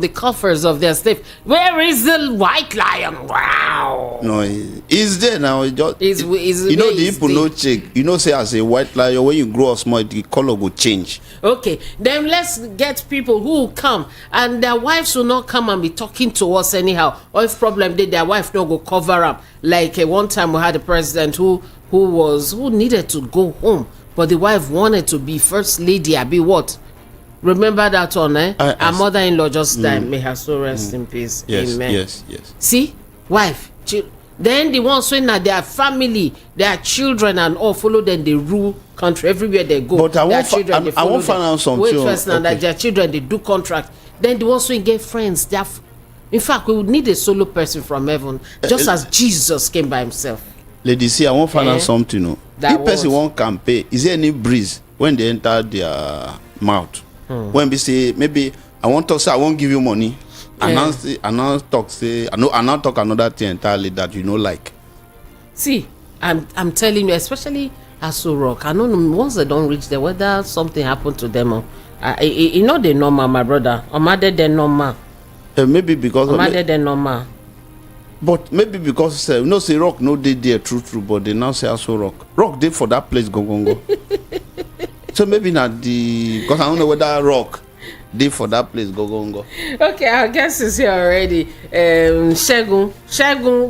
the coffers of their slave. Where is the white lion? Wow. No, he's there now. He just, you know, the people no check. You know, say as a white lion, when you grow up small, the color will change. Okay, then let's get people who will come and their wives will not come and be talking to us anyhow. Or if problem did, their wife no go cover up. Like one time we had a president who needed to go home, but the wife wanted to be first lady. I be what? Remember that one, eh? Our mother-in-law just died. May her soul rest in peace. Yes, amen. yes. See, wife, then the ones when their family, their children and all follow them, they rule country everywhere they go. But I won't find out something. Wait first now, that their children they do contract. Then the ones when get friends, in fact, we would need a solo person from heaven, just as Jesus came by himself. Lady, see, I won't find out something. No, if person won't campaign, is there any breeze when they enter their mouth? When we say maybe I want to say I won't give you money, and now talk say I now talk another thing entirely that you know like. See, I'm telling you, especially Aso Rock. I don't know once they don't reach there whether something happened to them or you know they normal, my brother. Or mother they normal. Maybe because of mother they normal. But maybe because say Rock no they there true, but they now say Aso Rock. Rock they for that place go. So maybe not because I don't know whether Rock did for that place go. Okay, our guest is here already. Shegun,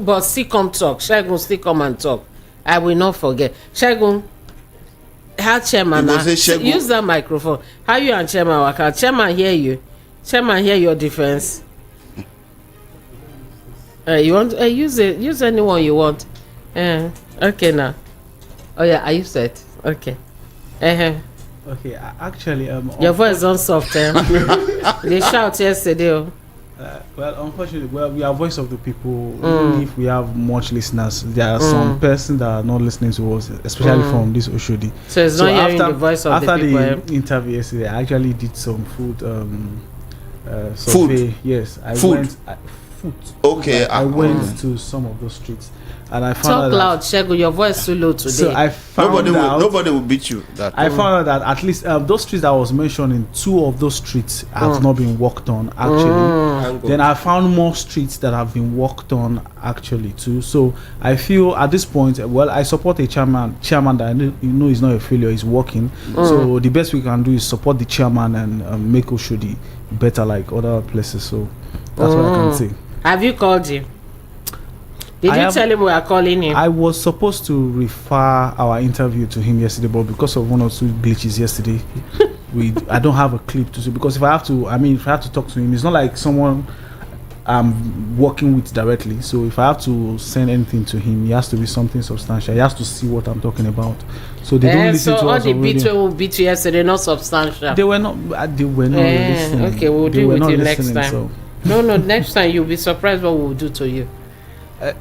but still come talk. Shegun, still come and talk. I will not forget. Shegun, how chairman? Use that microphone. How you and chairman work out? Chairman hear you. Chairman hear your defense. You want use it? Use anyone you want. Okay now. Oh yeah, are you set? Okay. Okay, actually, your voice is soft. They shout yesterday. Well, unfortunately, we are voice of the people. Even if we have much listeners, there are some persons that are not listening to us, especially from this Oshodi. So it's not hearing the voice of the people. After the interview yesterday, I actually did some food survey. Food. Yes, food. Okay, I went to some of those streets. And I found talk loud, Shego. Your voice too low today. So I found nobody will beat you. I found out that at least those streets that I was mentioning, 2 of those streets have not been worked on actually. Then I found more streets that have been worked on actually too. So I feel at this point, well, I support a chairman that I know is not a failure, is working. So the best we can do is support the chairman and make Oshodi better like other places. So that's what I can say. Have you called him? Did you tell him we are calling him? I was supposed to refer our interview to him yesterday, but because of 1 or 2 glitches yesterday, I don't have a clip to see. Because if I have to talk to him, it's not like someone I'm working with directly. So if I have to send anything to him, it has to be something substantial. He has to see what I'm talking about. So they don't listen to us. So all the beats we beat you yesterday, not substantial. They were not listening. Okay, we'll deal with you next time. So. No, next time you'll be surprised what we'll do to you.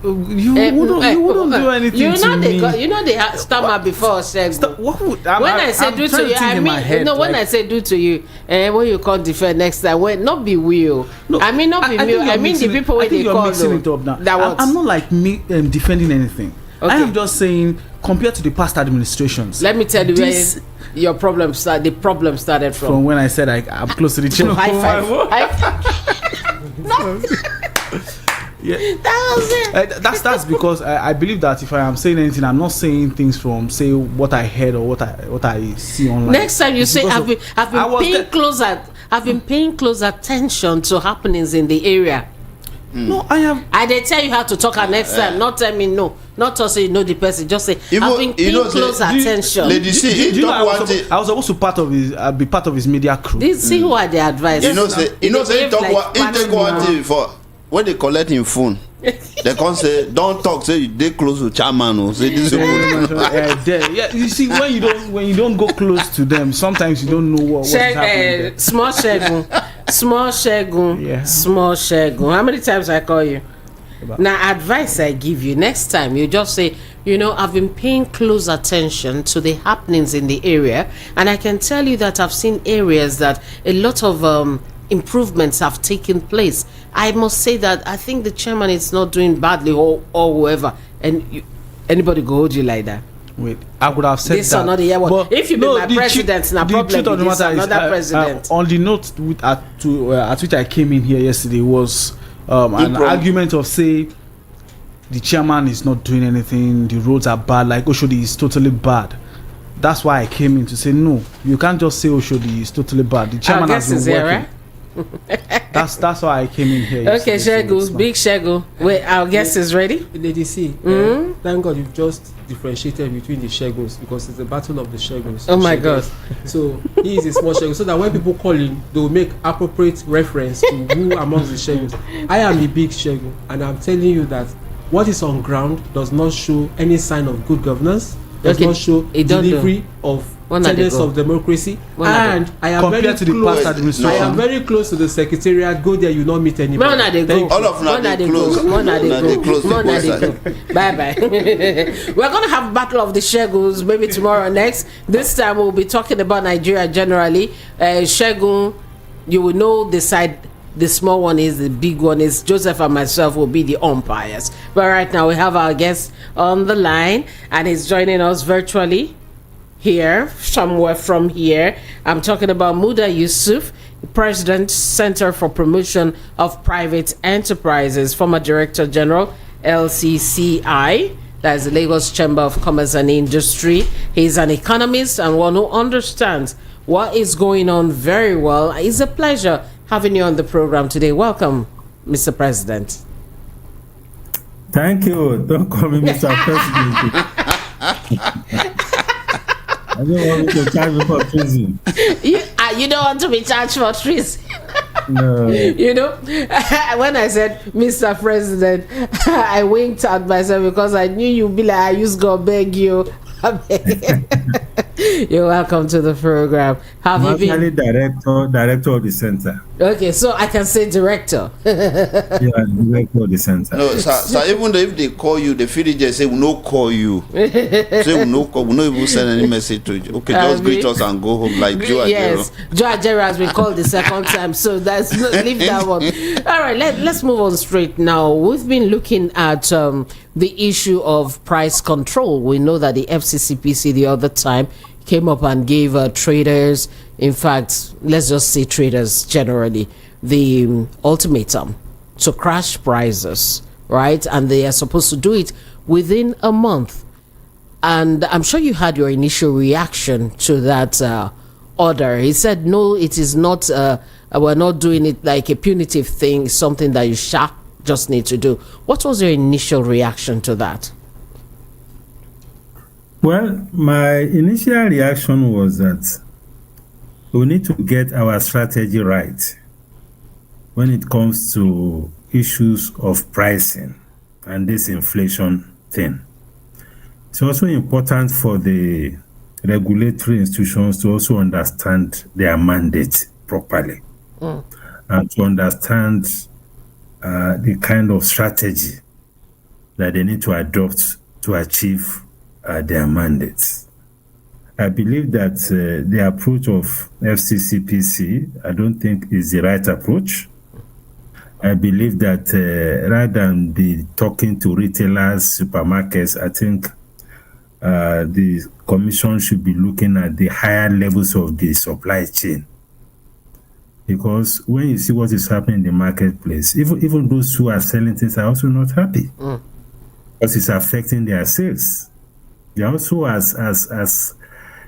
You wouldn't do anything to me. You know they stammer before sex. When I say do to you, I mean when I say do to you, when you call defend next time, when not be will. No, I mean not be me. I mean the people when they call. I'm not like me defending anything. Okay. I am just saying compared to the past administrations. Let me tell you where your problem started. The problem started from when I said I'm close to the channel. High five. No. Yeah, that was it. That's because I believe that if I am saying anything, I'm not saying things from say what I heard or what I see online. Next time you say I've been paying close attention to happenings in the area. No, I have. I they tell you how to talk. And next time, not tell me no, not to say you know the person. Just say I've been paying close attention. I was supposed to be part of his media crew. See who are the advisors. You know, say take one thing before. When they collect him phone, they can't say don't talk. Say they close to chairman or say this. Yeah, you see when you don't go close to them, sometimes you don't know what's happening. Small Shegun, small Shegun. How many times I call you? Now advice I give you next time you just say, I've been paying close attention to the happenings in the area, and I can tell you that I've seen areas that a lot of improvements have taken place. I must say that I think the chairman is not doing badly or whoever, and anybody go hold you like that. Wait, I would have said this that. another year. But if you be my president, na the problem. truth of the This matter is, another president. on the note at which I came in here yesterday was an argument of say the chairman is not doing anything, the roads are bad, like Oshodi is totally bad. That's why I came in to say no. You can't just say Oshodi is totally bad. The chairman has been working. Here, right? That's why I came in here. Okay, Shegu, big Shegu. Wait, our guest is ready. Lady C, thank God you've just differentiated between the Sheguns, because it's the battle of the Sheguns. Oh my God! So he is a small Shegu, so that when people call him, they will make appropriate reference to who amongst the Sheguns. I am a big Shegu, and I'm telling you that what is on ground does not show any sign of good governance. Does not show delivery of tenets of democracy, and I am very close. I am very close to the secretariat. Go there, you not meet anybody. All of them are close. Bye bye. We're gonna have battle of the Sheguns maybe tomorrow next. This time we'll be talking about Nigeria generally. Shegun, you will know the side. The small one is, the big one is. Joseph and myself will be the umpires. But right now we have our guest on the line, and he's joining us virtually here, somewhere from here. I'm talking about Muda Yusuf, President, Center for Promotion of Private Enterprises, former Director General, LCCI. That is the Lagos Chamber of Commerce and Industry. He's an economist and one who understands what is going on very well. It's a pleasure having you on the program today. Welcome, Mr. President. Thank you. Don't call me Mr. President. I don't want to charge you for treason. You don't want to be charged for treason. No. You know, when I said Mr. President, I winked at myself because I knew you'd be like, I used to beg you. You're welcome to the program. Have you been director of the center? Okay, so I can say director. Yeah, director of the center. No, so even if they call you, the feed just say we no call you. Say we no even send any message to you. Okay, just greet us and go home like Joe Ajero. Yes, Joe Ajero has been called the second time, so leave that one. All right, let's move on straight now. We've been looking at the issue of price control. We know that the FCCPC the other time came up and gave traders, in fact, let's just say traders generally, the ultimatum to crash prices, right? And they are supposed to do it within a month. And I'm sure you had your initial reaction to that order. He said, no, it is not, we're not doing it like a punitive thing, something that you just need to do. What was your initial reaction to that? Well, my initial reaction was that we need to get our strategy right when it comes to issues of pricing and this inflation thing. It's also important for the regulatory institutions to also understand their mandate properly and to understand the kind of strategy that they need to adopt to achieve their mandates. I believe that the approach of FCCPC, I don't think is the right approach. I believe that rather than be talking to retailers, supermarkets, I think the commission should be looking at the higher levels of the supply chain. Because when you see what is happening in the marketplace, even those who are selling things are also not happy because it's affecting their sales. They also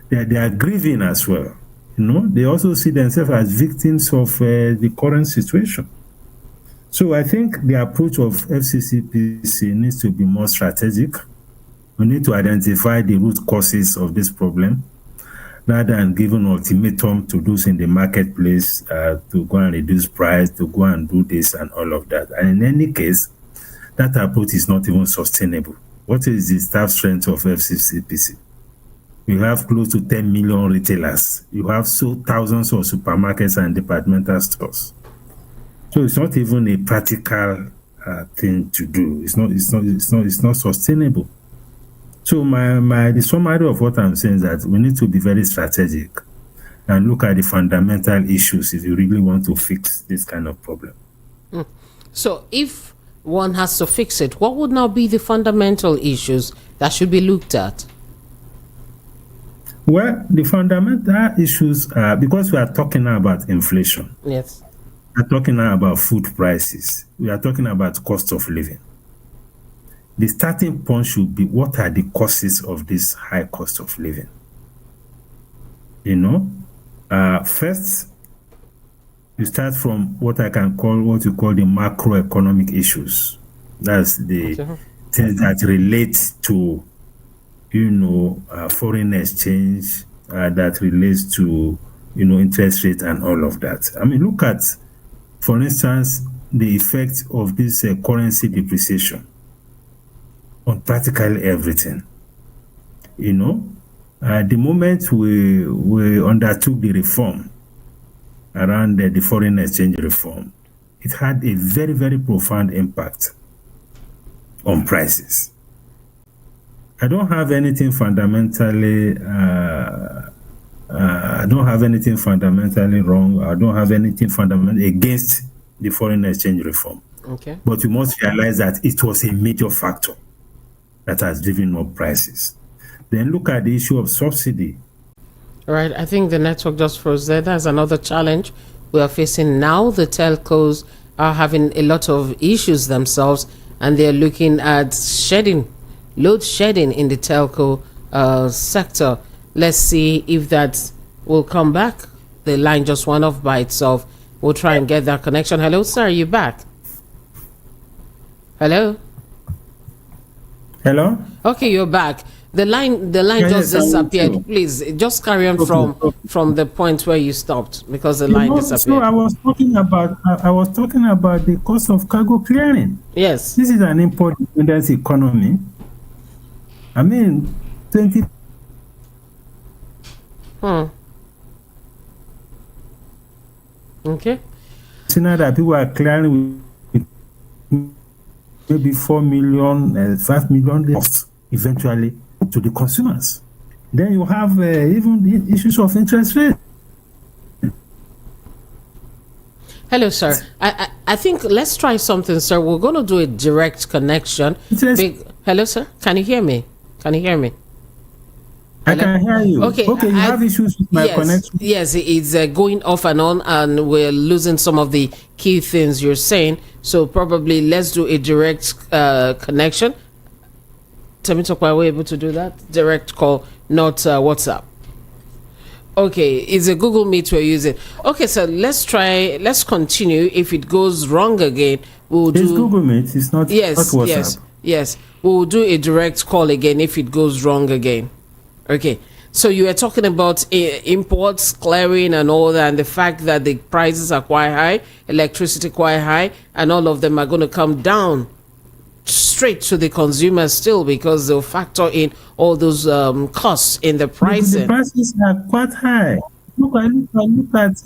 they are grieving as well. You know, they also see themselves as victims of the current situation. So I think the approach of FCCPC needs to be more strategic. We need to identify the root causes of this problem, rather than giving ultimatum to those in the marketplace to go and reduce price, to go and do this and all of that. And in any case, that approach is not even sustainable. What is the staff strength of FCCPC? You have close to 10 million retailers. You have thousands of supermarkets and departmental stores. So it's not even a practical thing to do. It's not sustainable. So the summary of what I'm saying is that we need to be very strategic and look at the fundamental issues if you really want to fix this kind of problem. So if one has to fix it, what would now be the fundamental issues that should be looked at? Well, the fundamental issues are because we are talking now about inflation. Yes. We are talking now about food prices. We are talking about cost of living. The starting point should be what are the causes of this high cost of living? First, you start from what you call the macroeconomic issues. That's the things that relate to, foreign exchange, that relates to, interest rate and all of that. I mean, look at, for instance, the effect of this currency depreciation on practically everything. The moment we undertook the reform around the foreign exchange reform, it had a very, very profound impact on prices. I don't have anything fundamentally wrong. I don't have anything fundamentally against the foreign exchange reform. Okay. But you must realize that it was a major factor that has driven up prices. Then look at the issue of subsidy. All right. I think the network just froze there. That's another challenge we are facing now. The telcos are having a lot of issues themselves, and they're looking at load shedding in the telco sector. Let's see if that will come back. The line just went off by itself. We'll try and get that connection. Hello, sir. Are you back? Hello? Hello? Okay, you're back. The line just disappeared. Please just carry on from the point where you stopped, because the line disappeared. So I was talking about the cost of cargo clearing. Yes. This is an import dependent economy. I mean, 20. Okay. So now that people are clearing with maybe 4 million, 5 million costs eventually to the consumers. Then you have even the issues of interest rate. Hello, sir. I think let's try something, sir. We're going to do a direct connection. Hello, sir. Can you hear me? Hello? I can hear you. Okay, you have issues with my connection? Yes, it's going off and on, and we're losing some of the key things you're saying. So probably let's do a direct connection. Are we able to do that? Direct call, not WhatsApp. Okay, it's a Google Meet we're using. Okay, so let's continue. If it goes wrong again, It's Google Meet, it's not WhatsApp. Yes. We'll do a direct call again if it goes wrong again. Okay, so you were talking about imports, clearing and all that, and the fact that the prices are quite high, electricity quite high, and all of them are going to come down straight to the consumer still, because they'll factor in all those costs in the pricing. The prices are quite high. Look at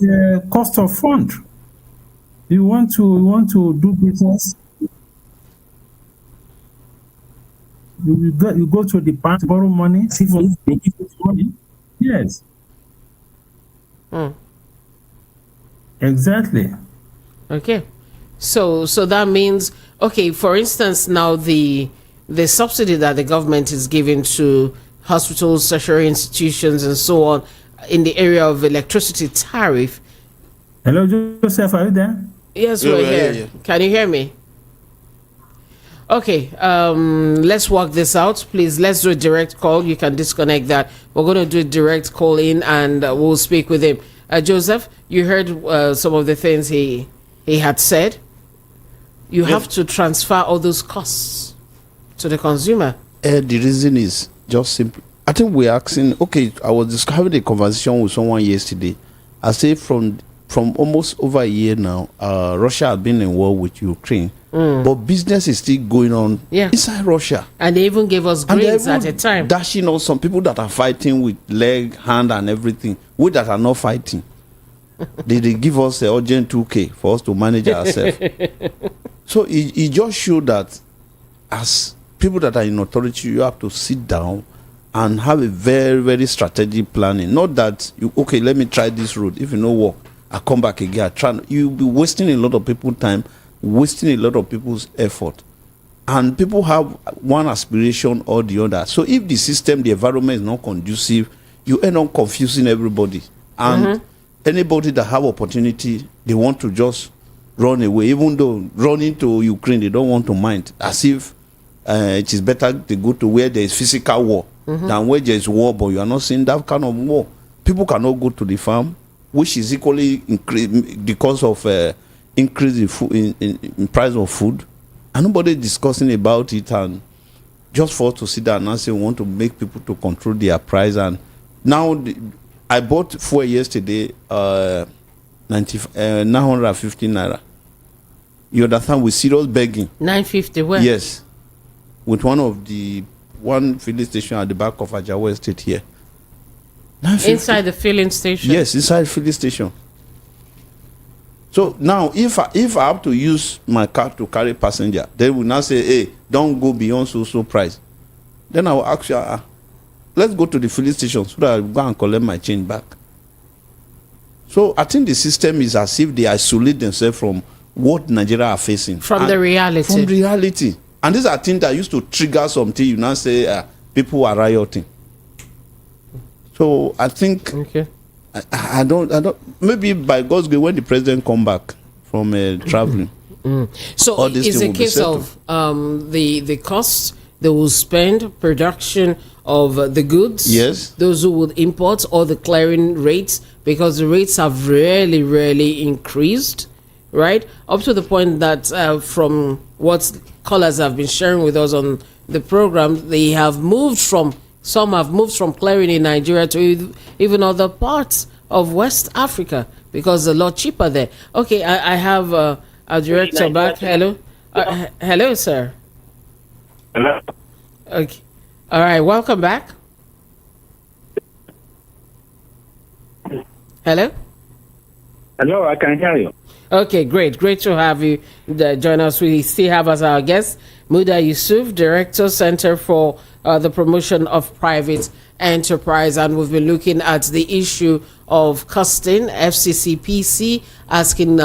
cost of fund. You want to do business, you go to the bank to borrow money, see if they give you money. Yes. Exactly. Okay. So that means, okay, for instance, now the subsidy that the government is giving to hospitals, tertiary institutions, and so on in the area of electricity tariff. Hello, Joseph, are you there? Yes, we're here. Yeah. Can you hear me? Okay, let's work this out. Please, let's do a direct call. You can disconnect that. We're going to do a direct call in, and we'll speak with him. Joseph, you heard some of the things he had said. You have to transfer all those costs to the consumer. The reason is just simple. I think we're asking, okay, I was just having a conversation with someone yesterday. I say from almost over a year now, Russia has been in war with Ukraine. But business is still going on inside Russia. And they even gave us grains at a time. Dashing out some people that are fighting with leg, hand, and everything. We that are not fighting. they give us the urgent 2K for us to manage ourselves. So it just shows that as people that are in authority, you have to sit down and have a very, very strategic planning. Not that, let me try this road. If it no work, I come back again. You'll be wasting a lot of people's time, wasting a lot of people's effort. And people have one aspiration or the other. So if the system, the environment is not conducive, you end up confusing everybody. And anybody that have opportunity, they want to just run away. Even though running to Ukraine, they don't want to mind. As if it is better to go to where there is physical war than where there is war, but you are not seeing that kind of war. People cannot go to the farm, which is equally increased because of increase in, food, in price of food. And nobody discussing about it. And just for us to sit down and say we want to make people to control their price. And now I bought fuel yesterday, 950 naira. You understand? With serious begging. 950 where? Yes. With one filling station at the back of Ajawa Estate here. Inside the filling station? Yes, inside filling station. So now, if I have to use my car to carry passenger, they will now say, hey, don't go beyond so price. Then I will ask you, let's go to the filling station so that I go and collect my change back. So I think the system is as if they isolate themselves from what Nigeria are facing. From the reality. From reality. And these are things that used to trigger something. You now say people are rioting. So I think I don't. Maybe by God's grace, when the president come back from traveling, so it's a case of the cost they will spend, production of the goods. Yes. Those who would import, or the clearing rates, because the rates have really increased, right? Up to the point that from what callers have been sharing with us on the program, some have moved from clearing in Nigeria to even other parts of West Africa because it's a lot cheaper there. Okay, I have our director back. Hello. Hello, sir. Hello. Okay. All right, welcome back. Hello? Hello, I can hear you. Okay, great to have you join us. We still have as our guest Muda Yusuf, Director, Center for the Promotion of Private Enterprise, and we've been looking at the issue of costing. FCCPC asking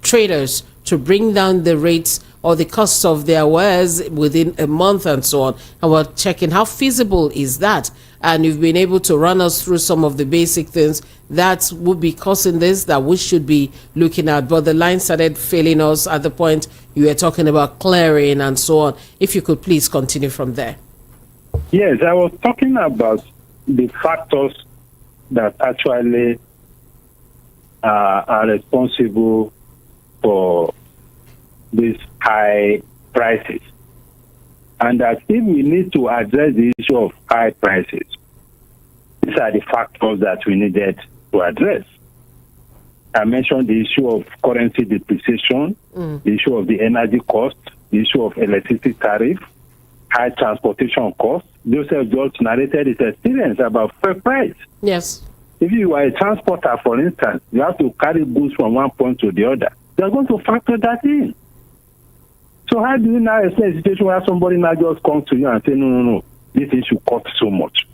traders to bring down the rates or the cost of their wares within a month and so on, and we're checking how feasible is that. And you've been able to run us through some of the basic things that would be causing this, that we should be looking at. But the line started failing us at the point you were talking about clearing and so on. If you could please continue from there. Yes, I was talking about the factors that actually are responsible for these high prices. And that if we need to address the issue of high prices, these are the factors that we needed to address. I mentioned the issue of currency depreciation, the issue of the energy cost, the issue of electricity tariff, high transportation costs. Joseph George narrated his experience about fair price. Yes. If you are a transporter, for instance, you have to carry goods from one point to the other. They are going to factor that in. So how do you now explain a situation where somebody now just comes to you and say, no, this thing should cost so much,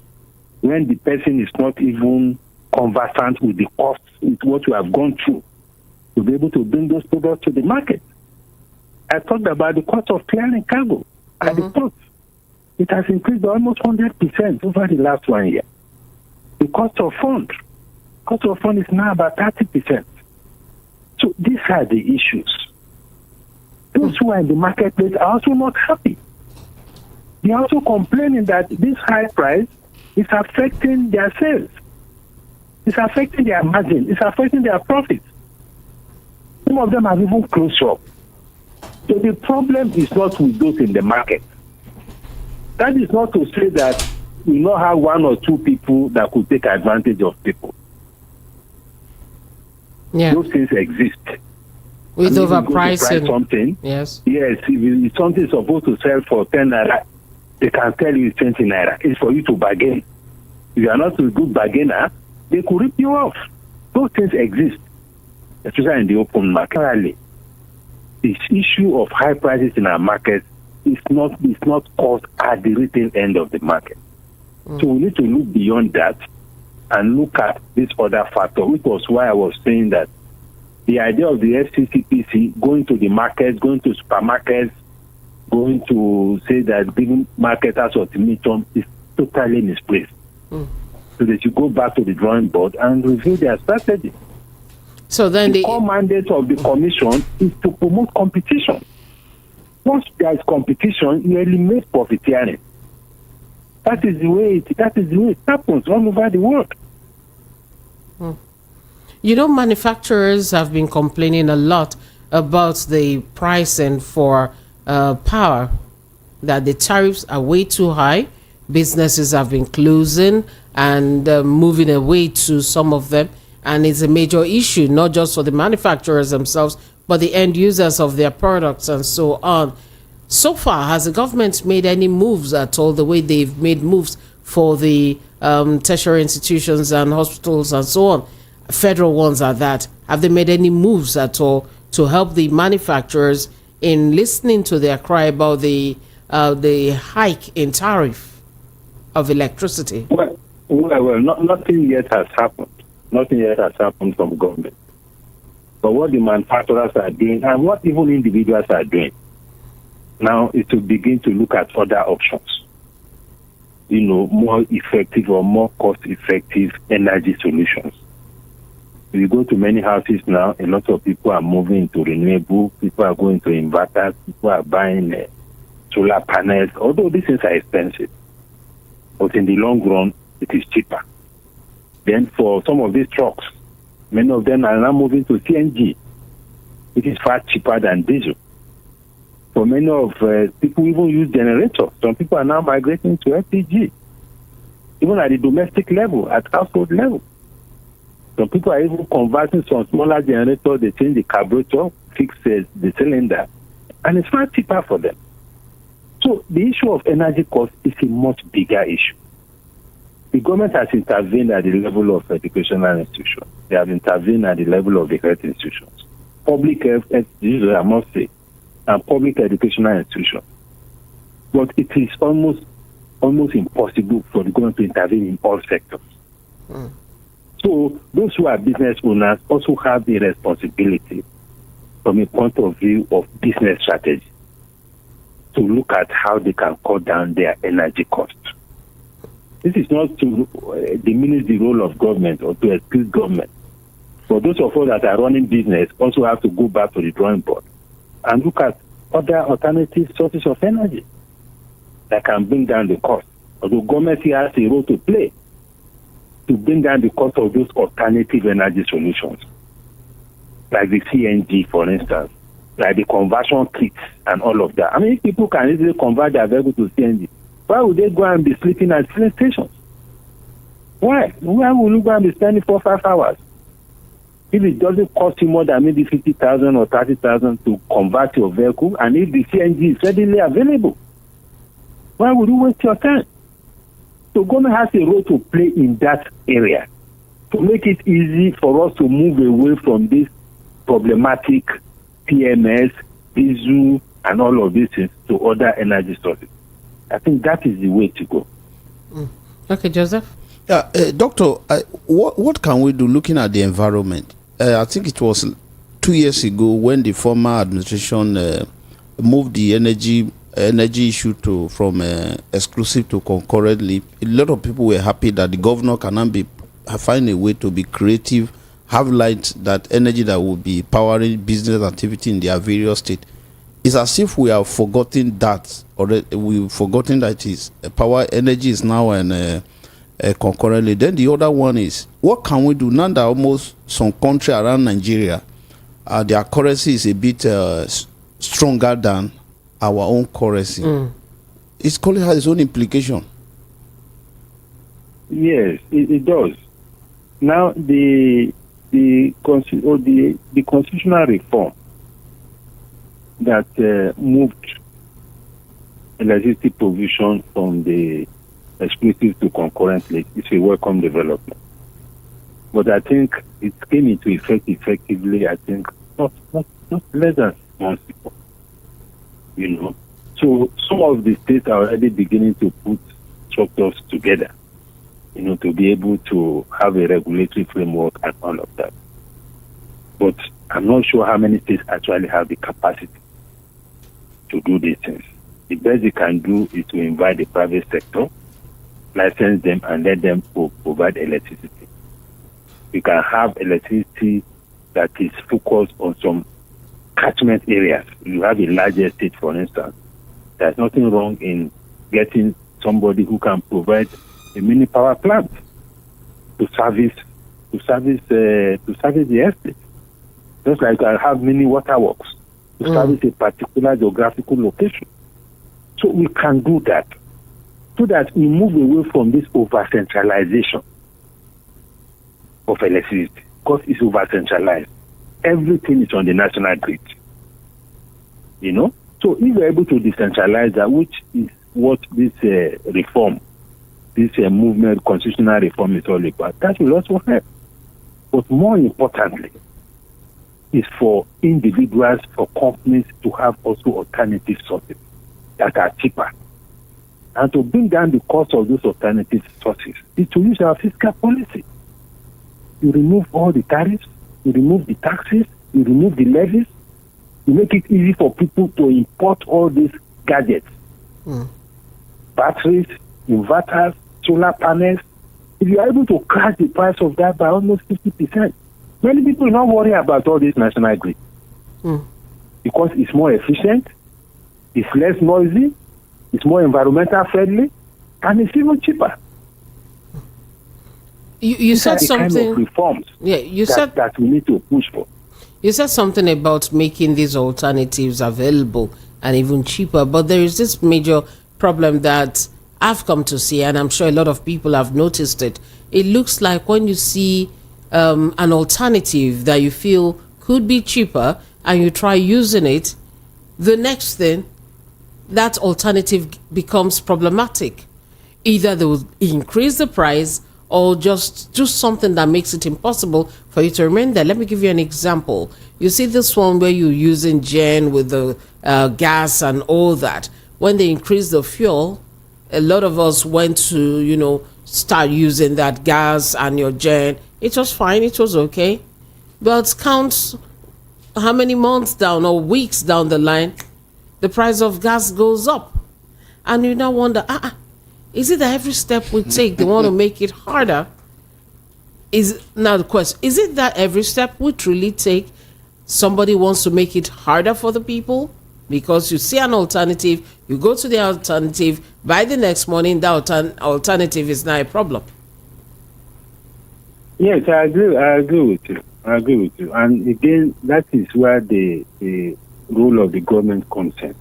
when the person is not even conversant with the cost, with what you have gone through, to be able to bring those products to the market? I talked about the cost of clearing cargo at the port. It has increased by almost 100% over the last 1 year. The cost of fund is now about 30%. So these are the issues. Those who are in the marketplace are also not happy. They are also complaining that this high price is affecting their sales. It's affecting their margin. It's affecting their profits. Some of them have even closed shop. So the problem is not with those in the market. That is not to say that we not have one or two people that could take advantage of people. Yeah. Those things exist. With overpricing. Price something. Yes. Yes, if something is supposed to sell for 10 naira, they can tell you it's 20 naira. It's for you to bargain. If you are not a good bargainer, they could rip you off. Those things exist, especially in the open market. Currently, this issue of high prices in our market is not caused at the retail end of the market. So we need to look beyond that and look at this other factor, which was why I was saying that the idea of the FCCPC going to the markets, going to supermarkets, going to say that giving marketers ultimatum is totally misplaced. So they should go back to the drawing board and review their strategy. So then the core mandate of the commission is to promote competition. Once there is competition, you eliminate profiteering. That is the way it happens all over the world. You know, manufacturers have been complaining a lot about the pricing for power, that the tariffs are way too high. Businesses have been closing and moving away to some of them. And it's a major issue, not just for the manufacturers themselves, but the end users of their products and so on. So far, has the government made any moves at all, the way they've made moves for the tertiary institutions and hospitals and so on, federal ones are that? Have they made any moves at all to help the manufacturers in listening to their cry about the hike in tariff of electricity? Well, nothing yet has happened. Nothing yet has happened from government. But what the manufacturers are doing and what even individuals are doing now is to begin to look at other options. More effective or more cost-effective energy solutions. If you go to many houses now, a lot of people are moving into renewable, people are going to inverters, people are buying solar panels, although these things are expensive. But in the long run, it is cheaper. Then for some of these trucks, many of them are now moving to CNG, which is far cheaper than diesel. For many of people even use generators. Some people are now migrating to LPG, even at the domestic level, at household level. Some people are even converting some smaller generators. They change the carburetor, fix the cylinder, and it's far cheaper for them. So the issue of energy cost is a much bigger issue. The government has intervened at the level of educational institutions. They have intervened at the level of the health institutions. Public health institutions, I must say, and public educational institutions. But it is almost impossible for the government to intervene in all sectors. So those who are business owners also have the responsibility from a point of view of business strategy to look at how they can cut down their energy costs. This is not to diminish the role of government or to excuse government. For those of us that are running business also have to go back to the drawing board and look at other alternative sources of energy that can bring down the cost. Although government here has a role to play to bring down the cost of those alternative energy solutions, like the CNG, for instance, like the conversion kits and all of that. I mean, if people can easily convert their vehicle to CNG, why would they go and be sleeping at filling stations? Why? Why would you go and be spending 4 or 5 hours? If it doesn't cost you more than maybe 50,000 or 30,000 to convert your vehicle, and if the CNG is readily available, why would you waste your time? So government has a role to play in that area to make it easy for us to move away from this problematic PMS, diesel, and all of these things to other energy sources. I think that is the way to go. Okay, Joseph? Yeah, Doctor, what can we do looking at the environment? I think it was 2 years ago when the former administration moved the energy issue from exclusive to concurrently. A lot of people were happy that the governor cannot find a way to be creative, have light that energy that will be powering business activity in their various states. It's as if we have forgotten that, or we've forgotten that is power energy is now concurrently. Then the other one is, what can we do now that almost some country around Nigeria, their currency is a bit stronger than our own currency? It clearly has its own implication. Yes, it does. Now the constitutional reform that moved electricity provision from the exclusive to concurrently is a welcome development. But I think it came into effect effectively, I think, not less than months ago. So some of the states are already beginning to put structures together, to be able to have a regulatory framework and all of that. But I'm not sure how many states actually have the capacity to do these things. The best they can do is to invite the private sector license them and let them provide electricity. We can have electricity that is focused on some catchment areas. You have a large estate, for instance. There's nothing wrong in getting somebody who can provide a mini power plant to service the estate. Just like I have mini waterworks to service a particular geographical location. So we can do that, so that we move away from this over-centralization of electricity, because it's over-centralized. Everything is on the national grid. So if we're able to decentralize that, which is what this reform, this movement, constitutional reform is all about, that will also help. But more importantly, is for individuals, for companies to have also alternative sources that are cheaper. And to bring down the cost of those alternative sources is to use our fiscal policy. You remove all the tariffs, you remove the taxes, you remove the levies, you make it easy for people to import all these gadgets. Batteries, inverters, solar panels. If you are able to crash the price of that by almost 50%, many people will not worry about all this national grid. Because it's more efficient, it's less noisy, it's more environmental friendly, and it's even cheaper. You said something. Kind of reforms said that we need to push for. You said something about making these alternatives available and even cheaper, but there is this major problem that I've come to see, and I'm sure a lot of people have noticed it. It looks like when you see an alternative that you feel could be cheaper and you try using it, the next thing, that alternative becomes problematic. Either they will increase the price or just do something that makes it impossible for you to remain there. Let me give you an example. You see this one where you're using gen with the gas and all that. When they increased the fuel, a lot of us went to, start using that gas and your gen. It was fine. It was okay. But count how many months down or weeks down the line, the price of gas goes up. And you now wonder, is it that every step we take, they want to make it harder? Now the question, is it that every step we truly take, somebody wants to make it harder for the people? Because you see an alternative, you go to the alternative, by the next morning, that alternative is now a problem. Yes, I agree with you. And again, that is where the role of the government comes in.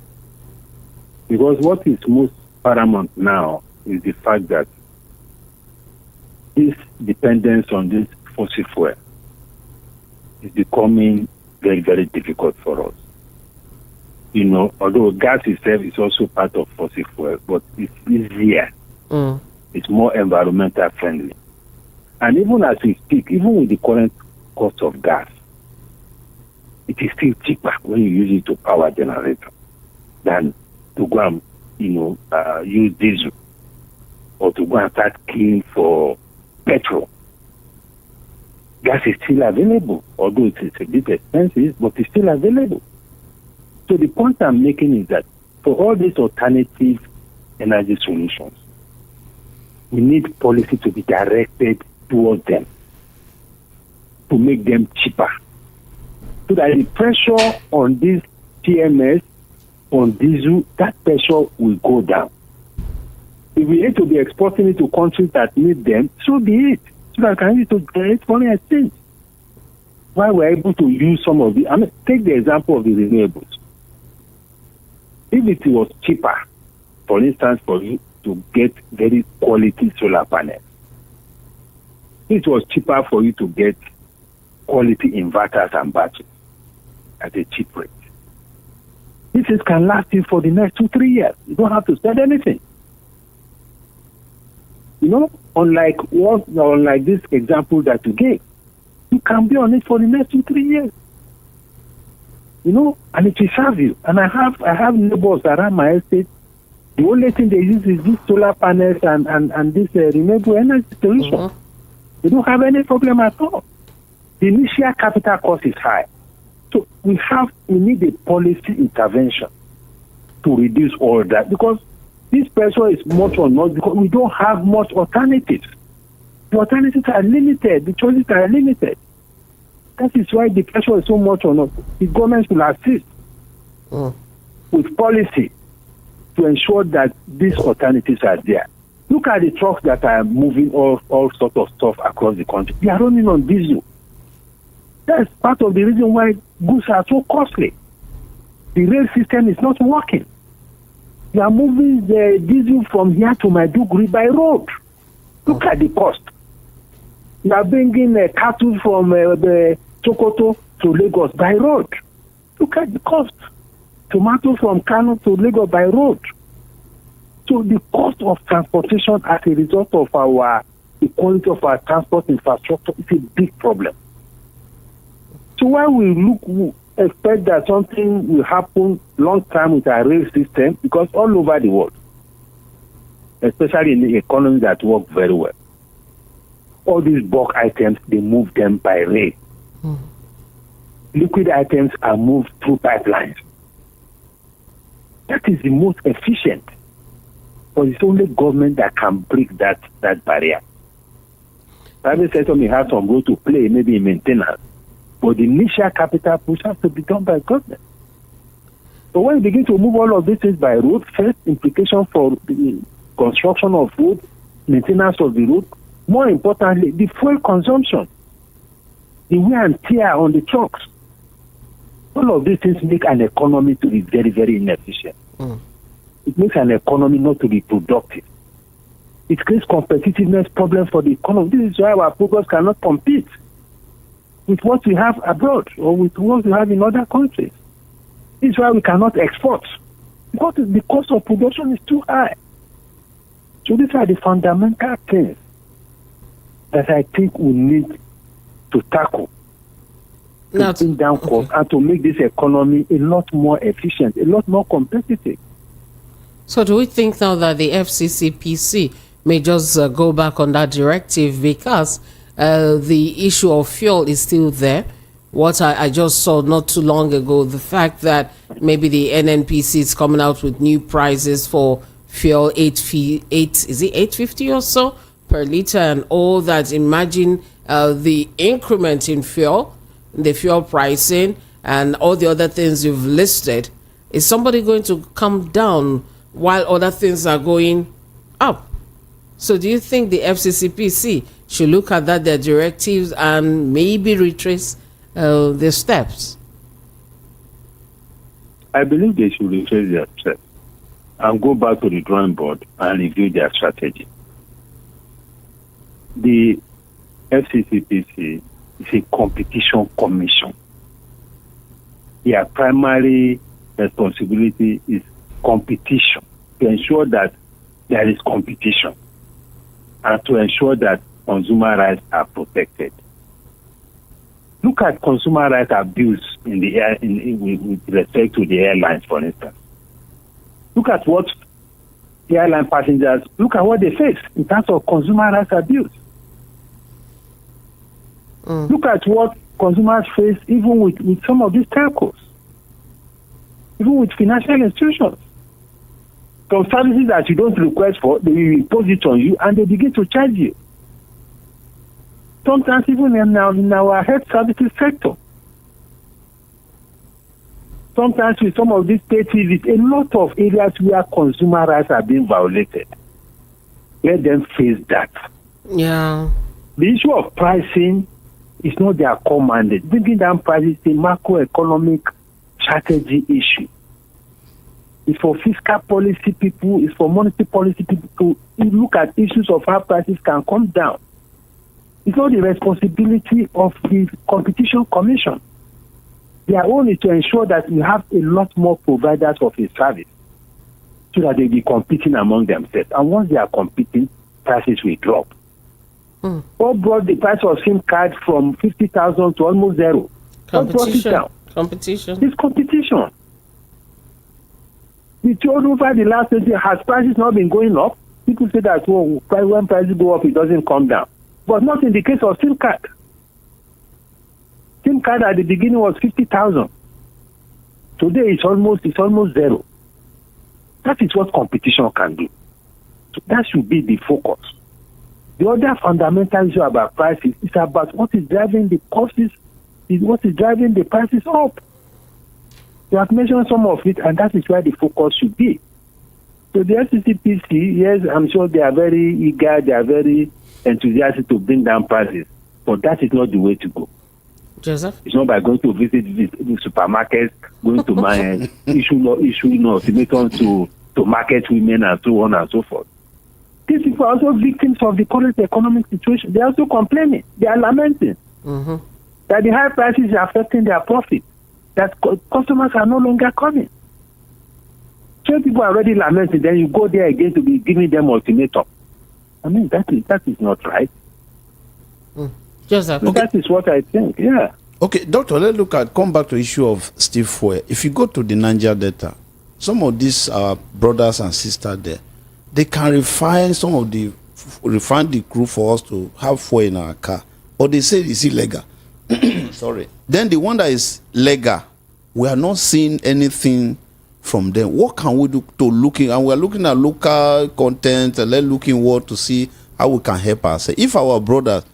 Because what is most paramount now is the fact that this dependence on this fossil fuel is becoming very, very difficult for us. Although gas itself is also part of fossil fuel, but it's easier. It's more environmental friendly. And even as we speak, even with the current cost of gas, it is still cheaper when you use it to power generator than to go and, use diesel or to go and start keying for petrol. Gas is still available, although it's a bit expensive, but it's still available. So the point I'm making is that for all these alternative energy solutions, we need policy to be directed towards them, to make them cheaper, so that the pressure on this TMS, on diesel, that pressure will go down. If we need to be exporting it to countries that need them, so be it. So that can use it to generate foreign exchange. Why we're able to use some of the, take the example of the renewables. If it was cheaper, for instance, for you to get very quality solar panels, it was cheaper for you to get quality inverters and batteries at a cheap rate. This can last you for the next 2-3 years. You don't have to spend anything. Unlike this example that you gave, you can be on it for the next 2-3 years. And it will serve you. And I have neighbors around my estate. The only thing they use is these solar panels and this renewable energy solution. They don't have any problem at all. The initial capital cost is high. So we need a policy intervention to reduce all that, because This pressure is much on us because we don't have much alternatives. The alternatives are limited. The choices are limited. That is why the pressure is so much on us. The government will assist with policy to ensure that these alternatives are there. Look at the trucks that are moving all sorts of stuff across the country. They are running on diesel. That's part of the reason why goods are so costly. The rail system is not working. They are moving the diesel from here to Maiduguri by road. Look at the cost. They are bringing cattle from the Sokoto to Lagos by road. Look at the cost. Tomato from Kano to Lagos by road. So the cost of transportation as a result of the quality of our transport infrastructure is a big problem. So when we expect that something will happen long term with our rail system, because all over the world, especially in the economy that work very well, all these bulk items, they move them by rail. Liquid items are moved through pipelines. That is the most efficient. But it's only government that can break that barrier. Private sector may have some role to play, maybe in maintenance, but the initial capital push has to be done by government. So when you begin to move all of these things by road, first implication for the construction of road, maintenance of the road, more importantly, the fuel consumption, the wear and tear on the trucks. All of these things make an economy to be very, very inefficient. It makes an economy not to be productive. It creates competitiveness problems for the economy. This is why our progress cannot compete with what we have abroad or with what we have in other countries. This is why we cannot export, because the cost of production is too high. So these are the fundamental things that I think we need to tackle to bring down costs and to make this economy a lot more efficient, a lot more competitive. So do we think now that the FCCPC may just go back on that directive because the issue of fuel is still there? What I just saw not too long ago, the fact that maybe the NNPC is coming out with new prices for fuel, is it 850 or so per liter and all that. Imagine the increment in fuel, the fuel pricing and all the other things you've listed. Is somebody going to come down while other things are going up? So do you think the FCCPC should look at that, their directives, and maybe retrace their steps? I believe they should retrace their steps and go back to the drawing board and review their strategy. The FCCPC is a competition commission. Their primary responsibility is competition, to ensure that there is competition and to ensure that consumer rights are protected. Look at consumer rights abuse in the air with respect to the airlines, for instance. Look at what the airline passengers, look at what they face in terms of consumer rights abuse. Look at what consumers face even with some of these telcos, even with financial institutions. Some services that you don't request for, they will impose it on you and they begin to charge you. Sometimes even in our health services sector. Sometimes with some of these state TVs, a lot of areas where consumer rights are being violated. Let them face that. Yeah. The issue of pricing is not their core mandate. Bringing down prices is a macroeconomic strategy issue. It's for fiscal policy people, it's for monetary policy people to look at issues of how prices can come down. It's not the responsibility of the Competition Commission. Their own is to ensure that we have a lot more providers of a service so that they'll be competing among themselves. And once they are competing, prices will drop. What brought the price of SIM card from 50,000 to almost zero? Competition. It's competition. We told over the last 20 years, has prices not been going up? People say that when prices go up, it doesn't come down. But not in the case of SIM card. SIM card at the beginning was 50,000. Today it's almost zero. That is what competition can do. So that should be the focus. The other fundamental issue about prices is about what is driving the costs, is what is driving the prices up. You have mentioned some of it, and that is where the focus should be. So the FCCPC, yes, I'm sure they are very eager, they are very enthusiastic to bring down prices, but that is not the way to go. Joseph? It's not by going to visit the supermarkets, going to my issue ultimatums to market women and so on and so forth. These people are also victims of the current economic situation. They are also complaining. They are lamenting that the high prices are affecting their profit, that customers are no longer coming. So people are already lamenting, then you go there again to be giving them ultimatum. I mean, that is not right. Joseph. So that is what I think, yeah. Okay, Doctor, let's come back to the issue of steel fuel. If you go to the Niger Delta, some of these brothers and sisters there, they can refine the crude for us to have fuel in our car, but they say it's illegal. Sorry. Then the one that is legal, we are not seeing anything from them. What can we do to looking? And we are looking at local content and looking what to see how we can help ourselves. If our brothers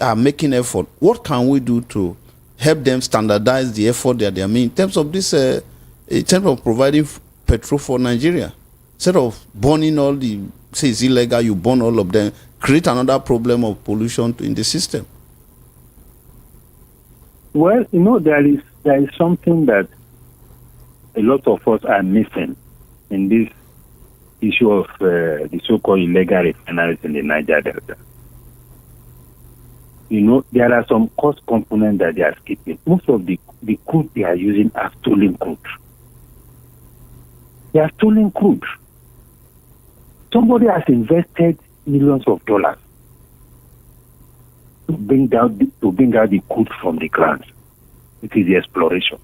are making effort, what can we do to help them standardize the effort that they are making in terms of this, in terms of providing petrol for Nigeria? Instead of burning all the, say it's illegal, you burn all of them, create another problem of pollution in the system. Well, there is something that a lot of us are missing in this issue of the so-called illegal refineries in the Niger Delta. There are some cost components that they are skipping. Most of the crude they are using are stolen crude. They are stolen crude. Somebody has invested millions of dollars to bring out the crude from the ground. It is the exploration.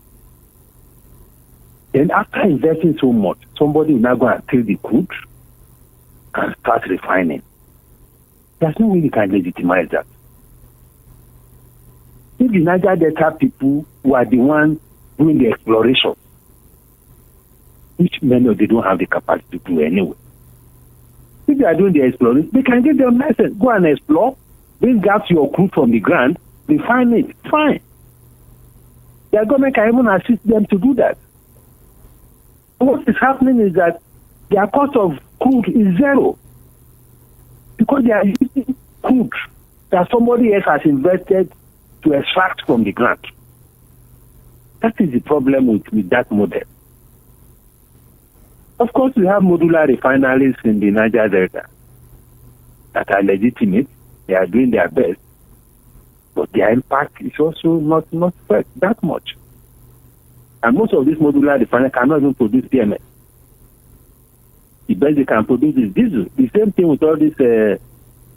Then after investing so much, somebody will now go and take the crude and start refining. There's no way you can legitimize that. If the Niger Delta people who are the ones doing the exploration, which many of them don't have the capacity to do anyway. If they are doing the exploration, they can give them license. Go and explore, bring out your crude from the ground, refine it, fine. The government can even assist them to do that. What is happening is that their cost of crude is zero because they are using crude that somebody else has invested to extract from the ground. That is the problem with that model. Of course, we have modular refineries in the Niger Delta that are legitimate. They are doing their best, but their impact is also not that much. And most of these modular refineries cannot even produce PMS. The best they can produce is diesel. The same thing with all these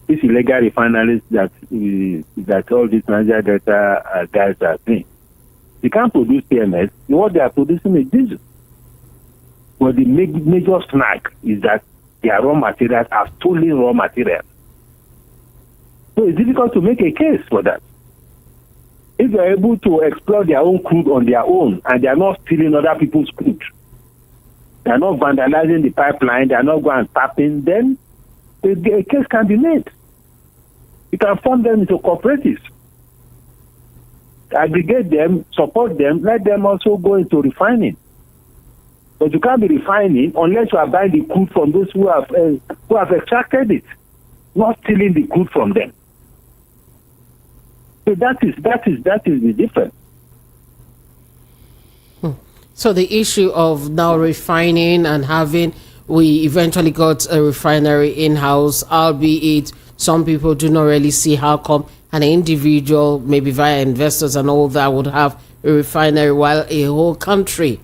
illegal refineries that all these Niger Delta guys are doing. They can't produce PMS. What they are producing is diesel. But the major snag is that their raw materials are stolen raw materials. So it's difficult to make a case for that. If they are able to explore their own crude on their own and they are not stealing other people's crude, they are not vandalizing the pipeline, they are not going and tapping, then a case can be made. You can form them into cooperatives, aggregate them, support them, let them also go into refining. But you can't be refining unless you are buying the crude from those who have extracted it, not stealing the crude from them. So that is the difference. So the issue of now refining and we eventually got a refinery in-house, albeit some people do not really see how come an individual, maybe via investors and all that, would have a refinery while a whole country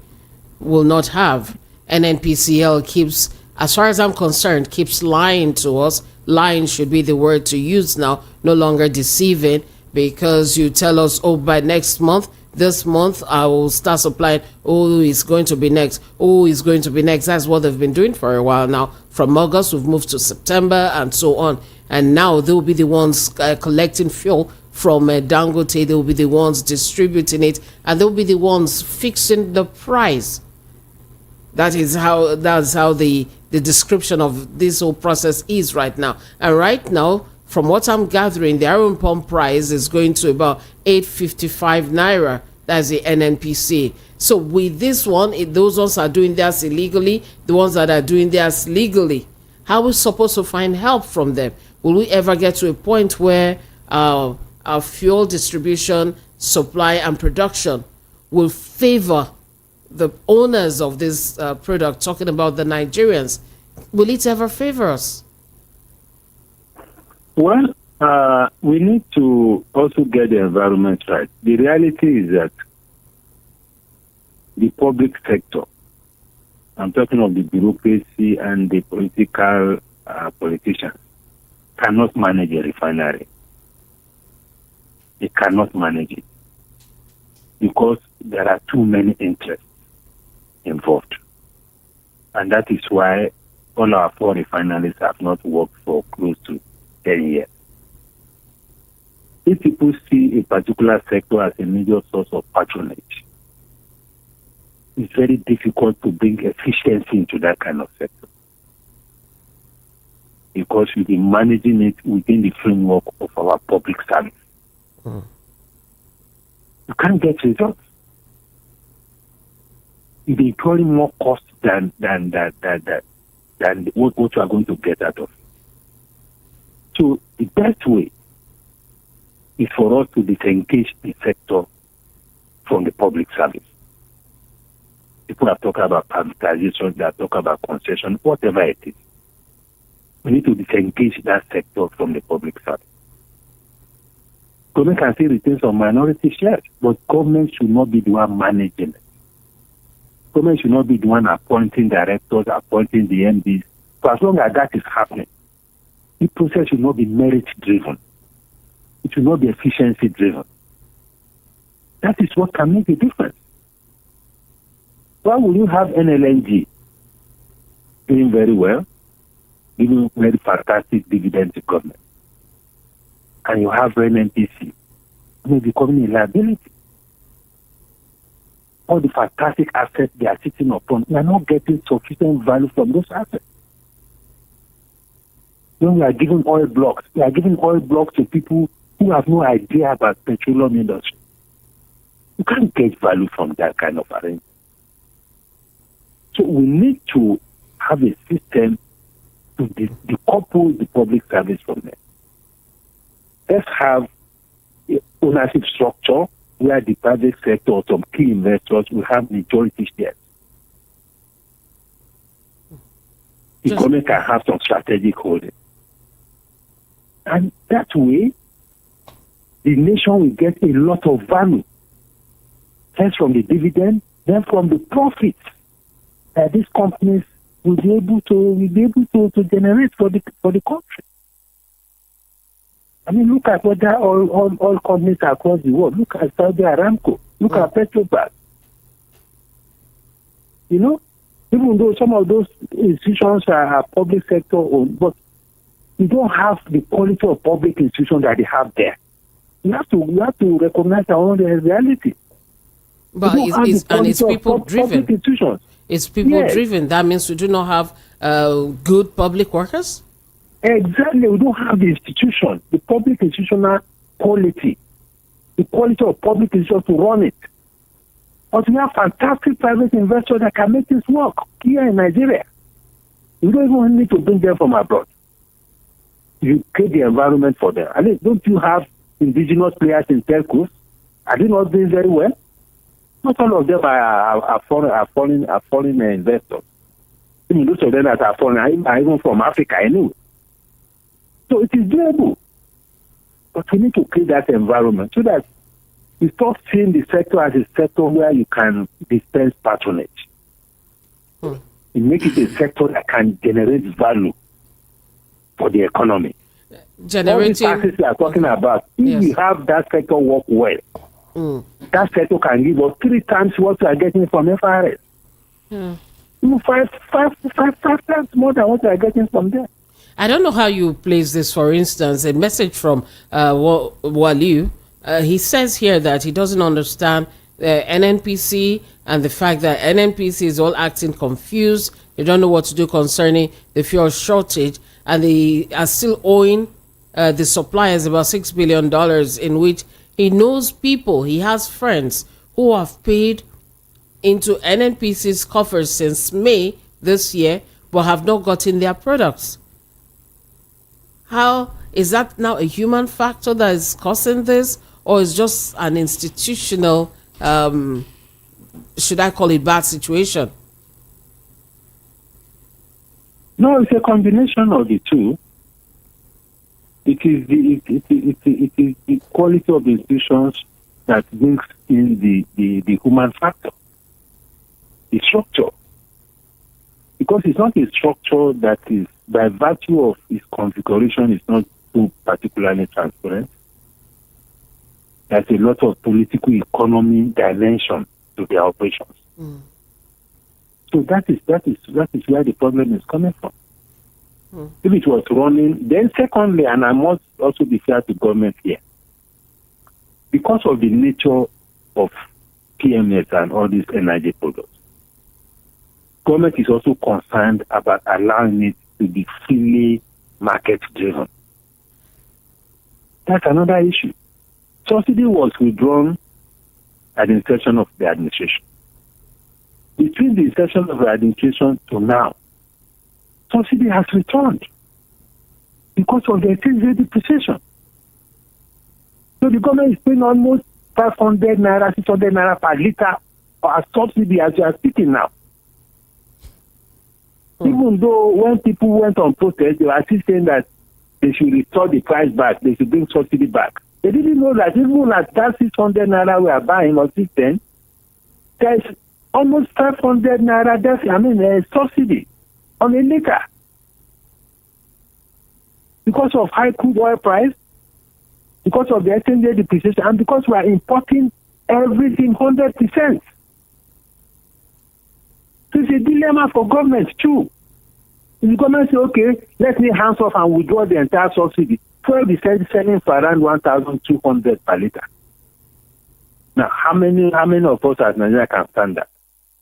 will not have. NNPCL keeps, as far as I'm concerned, keeps lying to us. Lying should be the word to use now, no longer deceiving, because you tell us, oh, by next month, this month, I will start supplying. Oh, it's going to be next. Oh, it's going to be next. That's what they've been doing for a while now. From August, we've moved to September and so on. And now they'll be the ones collecting fuel from Dangote. They'll be the ones distributing it. And they'll be the ones fixing the price. That's how the description of this whole process is right now. And right now, from what I'm gathering, the iron pump price is going to about 855 naira. That's the NNPC. So with this one, those ones are doing theirs illegally. The ones that are doing theirs legally, how are we supposed to find help from them? Will we ever get to a point where our fuel distribution, supply, and production will favor the owners of this product, talking about the Nigerians? Will it ever favor us? Well, we need to also get the environment right. The reality is that the public sector, I'm talking of the bureaucracy and the political politicians, cannot manage a refinery. They cannot manage it because there are too many interests involved. And that is why all our 4 refineries have not worked for close to 10 years. If people see a particular sector as a major source of patronage, it's very difficult to bring efficiency into that kind of sector because we've been managing it within the framework of our public service. You can't get results. You'll be incurring more cost than what you are going to get out of it. So the best way is for us to disengage the sector from the public service. People are talking about privatization, they are talking about concession, whatever it is. We need to disengage that sector from the public service. Government can still retain some minority shares, but government should not be the one managing it. Government should not be the one appointing directors, appointing the MDs. For as long as that is happening, the process should not be merit-driven. It should not be efficiency-driven. That is what can make a difference. Why will you have NLNG doing very well, giving very fantastic dividends to government, and you have NNPC becoming a liability? All the fantastic assets they are sitting upon, we are not getting sufficient value from those assets. When we are giving oil blocks, we are giving oil blocks to people who have no idea about petroleum industry. You can't get value from that kind of arrangement. So we need to have a system to decouple the public service from them. Let's have an ownership structure where the private sector or some key investors will have majority shares. The government can have some strategic holding. And that way, the nation will get a lot of value. First from the dividend, then from the profits that these companies will be able to generate for the country. I mean, look at what all companies across the world. Look at Saudi Aramco. Look at Petrobras. You know, even though some of those institutions are public sector owned, but you don't have the quality of public institutions that they have there. You have to recognize our own reality. But it's people driven. It's people driven. That means we do not have good public workers? Exactly. We don't have the institution, the public institutional quality, the quality of public institutions to run it. But we have fantastic private investors that can make this work here in Nigeria. We don't even need to bring them from abroad. You create the environment for them. I mean, don't you have indigenous players in telcos? Are they not doing very well? Not all of them are foreign investors. Even those of them that are foreign are even from Africa anyway. So it is doable. But we need to create that environment so that we stop seeing the sector as a sector where you can dispense patronage. You make it a sector that can generate value for the economy. Generating. All the taxes we are talking about, if we have that sector work well, that sector can give us 3 times what we are getting from FRS. Even five times more than what we are getting from them. I don't know how you place this. For instance, a message from Waliu. He says here that he doesn't understand NNPC and the fact that NNPC is all acting confused. They don't know what to do concerning the fuel shortage, and they are still owing the suppliers about $6 billion, in which he knows people, he has friends who have paid into NNPC's coffers since May this year but have not gotten their products. How is that now a human factor that is causing this, or is just an institutional, should I call it, bad situation? No, it's a combination of the two. It is the quality of the institutions that brings in the human factor, the structure. Because it's not a structure that is, by virtue of its configuration, is not too particularly transparent. There's a lot of political economy dimension to their operations. So that is where the problem is coming from. If it was running, then secondly, and I must also be fair to government here, because of the nature of PMS and all these energy products, government is also concerned about allowing it to be freely market driven. That's another issue. Subsidy was withdrawn at the inception of the administration. Between the inception of the administration to now, subsidy has returned because of the exchange depreciation. So the government is paying almost 500 naira, 600 naira per liter as subsidy as you are speaking now. Even though when people went on protest, they were still saying that they should restore the price back, they should bring subsidy back. They didn't know that even at that 600 naira we are buying or 610, there's almost 500 naira, subsidy on a liter. Because of high crude oil price, because of the exchange rate depreciation, and because we are importing everything 100%. So it's a dilemma for government too. If the government say, okay, let me hands off and withdraw the entire subsidy, fuel is selling for around 1,200 per liter. Now, how many of us as Nigeria can stand that?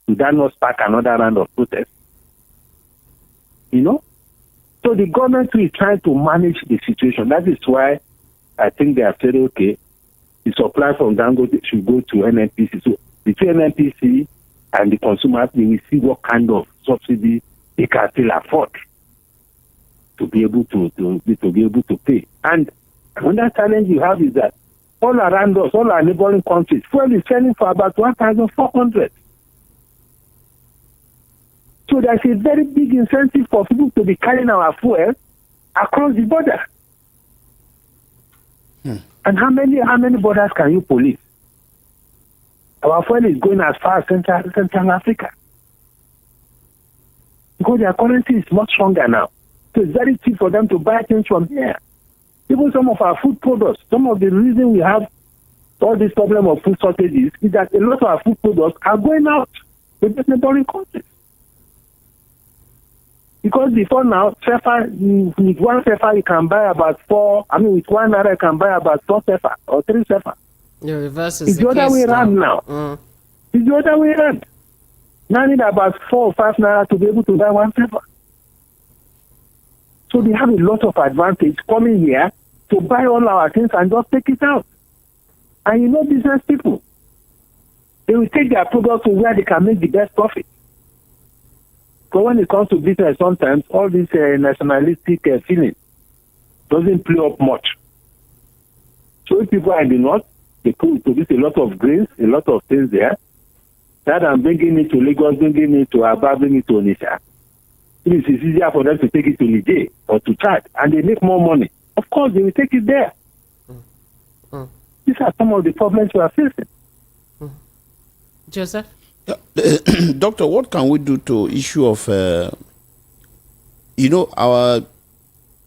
Would that not spark another round of protest? You know? So the government is trying to manage the situation. That is why I think they have said, okay, the supply from Dangote should go to NNPC. So between NNPC and the consumers, they will see what kind of subsidy they can still afford to be able to pay. And another challenge you have is that all around us, all our neighboring countries, fuel is selling for about 1,400. So there's a very big incentive for people to be carrying our fuel across the border. And how many borders can you police? Our fuel is going as far as Central Africa. Because their currency is much stronger now. So it's very cheap for them to buy things from here. Even some of our food products, some of the reason we have all this problem of food shortages is that a lot of our food products are going out with the neighboring countries. Because before now, with one sefa you can buy about with 1 naira you can buy about 4 sefa or 3 sefa. The reverse is it's the other way around now. It's the other way around. Now I need about 4 or 5 naira to be able to buy 1 sefa. So they have a lot of advantage coming here to buy all our things and just take it out. And you know business people, they will take their products to where they can make the best profit. But when it comes to business, sometimes all this nationalistic feeling doesn't play up much. So if people are in the north, they produce a lot of grains, a lot of things there. Rather than bringing it to Lagos, bringing it to Aba, bringing it to Onitsha, it is easier for them to take it to Niger or to Chad, and they make more money. Of course, they will take it there. These are some of the problems we are facing. Joseph? Doctor, what can we do to issue of, our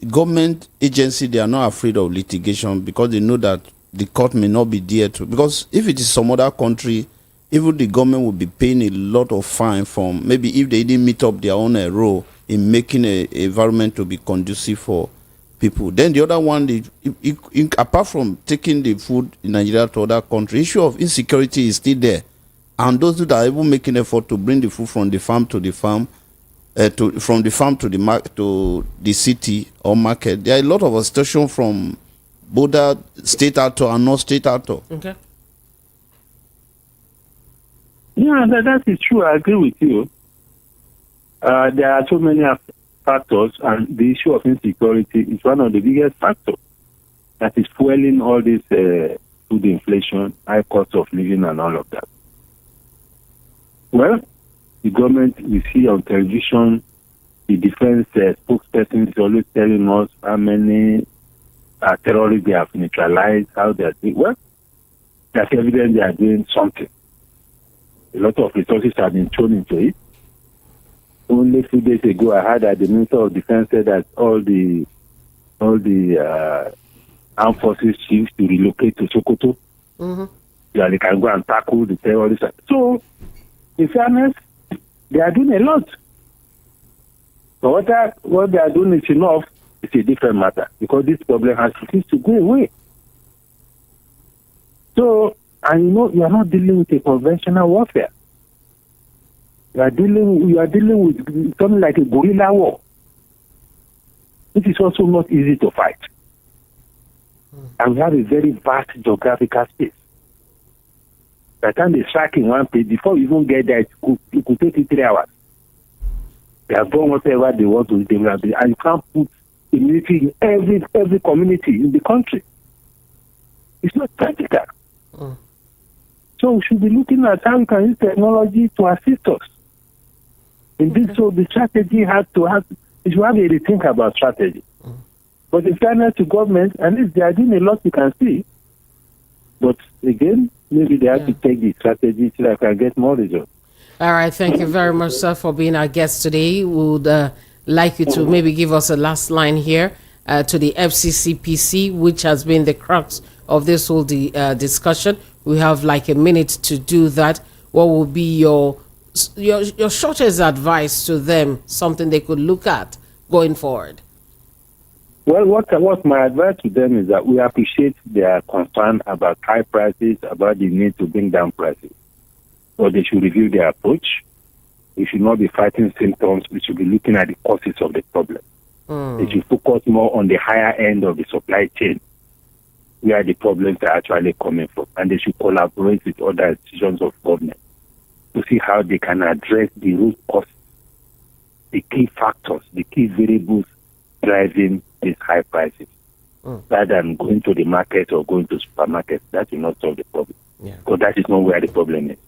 government agency, they are not afraid of litigation because they know that the court may not be there to, because if it is some other country, even the government will be paying a lot of fine from, maybe if they didn't meet up their own role in making a environment to be conducive for people. Then the other one, apart from taking the food in Nigeria to other countries, issue of insecurity is still there. And those that are even making effort to bring the food from the farm to the farm, from the farm to the city or market, there are a lot of hesitation from both state actor and non-state actor. Okay. Yeah, that is true. I agree with you. There are so many factors, and the issue of insecurity is one of the biggest factors that is fueling all this food inflation, high cost of living, and all of that. Well, the government, we see on television, the defense spokesperson is always telling us how many terrorists they have neutralized, how they are doing. Well, that's evident they are doing something. A lot of resources have been thrown into it. Only a few days ago, I heard that the Minister of Defense said that all the armed forces chiefs to relocate to Sokoto. Mm-hmm. Yeah, they can go and tackle the terrorists. So, in fairness, they are doing a lot. But what they are doing is enough, it's a different matter, because this problem has to go away. So, and you are not dealing with a conventional warfare. You are dealing with something like a guerrilla war. It is also not easy to fight. And we have a very vast geographical space. By the time they strike in one place, before you even get there, it could take you 3 hours. They have done whatever they want to do, and you can't put a military in every community in the country. It's not practical. So we should be looking at how we can use technology to assist us. In this, so the strategy has to have, you should have a rethink about strategy. But in fairness to government, at least they are doing a lot you can see. But again, maybe they have to take the strategy so that I can get more results. All right. Thank you very much, sir, for being our guest today. We would like you to maybe give us a last line here to the FCCPC, which has been the crux of this whole discussion. We have like a minute to do that. What will be your shortest advice to them, something they could look at going forward? Well, what my advice to them is that we appreciate their concern about high prices, about the need to bring down prices. But they should review their approach. We should not be fighting symptoms. We should be looking at the causes of the problem. They should focus more on the higher end of the supply chain, where the problems are actually coming from. And they should collaborate with other institutions of government to see how they can address the root causes, the key factors, the key variables driving these high prices. Rather than going to the market or going to supermarkets, that will not solve the problem. Because that is not where the problem is.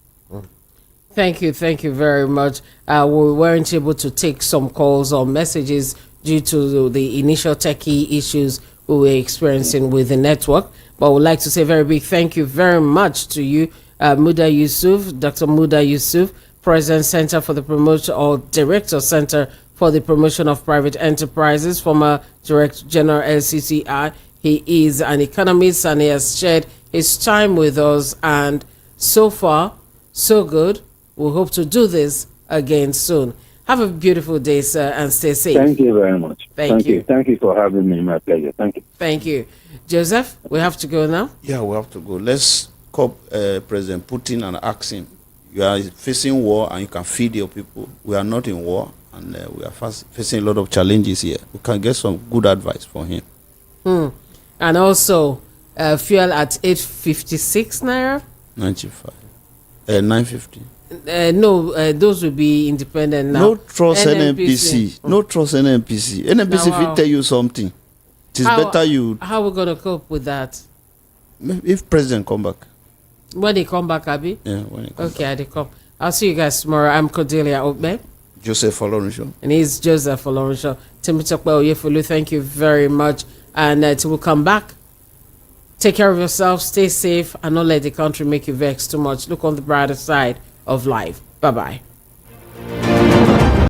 Thank you very much. We weren't able to take some calls or messages due to the initial techie issues we were experiencing with the network. But I would like to say a very big thank you very much to you, Muda Yusuf, Dr. Muda Yusuf, President Center for the Promotion, or Director Center for the Promotion of Private Enterprises, former Director General LCCI. He is an economist and he has shared his time with us, and so far, so good. We hope to do this again soon. Have a beautiful day, sir, and stay safe. Thank you very much. Thank you. Thank you for having me. My pleasure. Thank you. Thank you. Joseph, we have to go now. Yeah, we have to go. Let's call President Putin and ask him, you are facing war and you can feed your people. We are not in war, and we are facing a lot of challenges here. We can get some good advice from him. And also, fuel at 856 naira? 95. 950. No, those will be independent now. No trust NNPC. No trust NNPC. NNPC Now, will tell you something. It is better you... How are we going to cope with that? If President come back. When they come back, Abby? Yeah, when he come back. Okay, they come. I'll see you guys tomorrow. I'm Cordelia Obe. Joseph Olorunsho. And he's Joseph Olorunsho. Timotokwe Oyefulu, thank you very much. And till we come back, take care of yourself, stay safe, and don't let the country make you vex too much. Look on the brighter side of life. Bye-bye.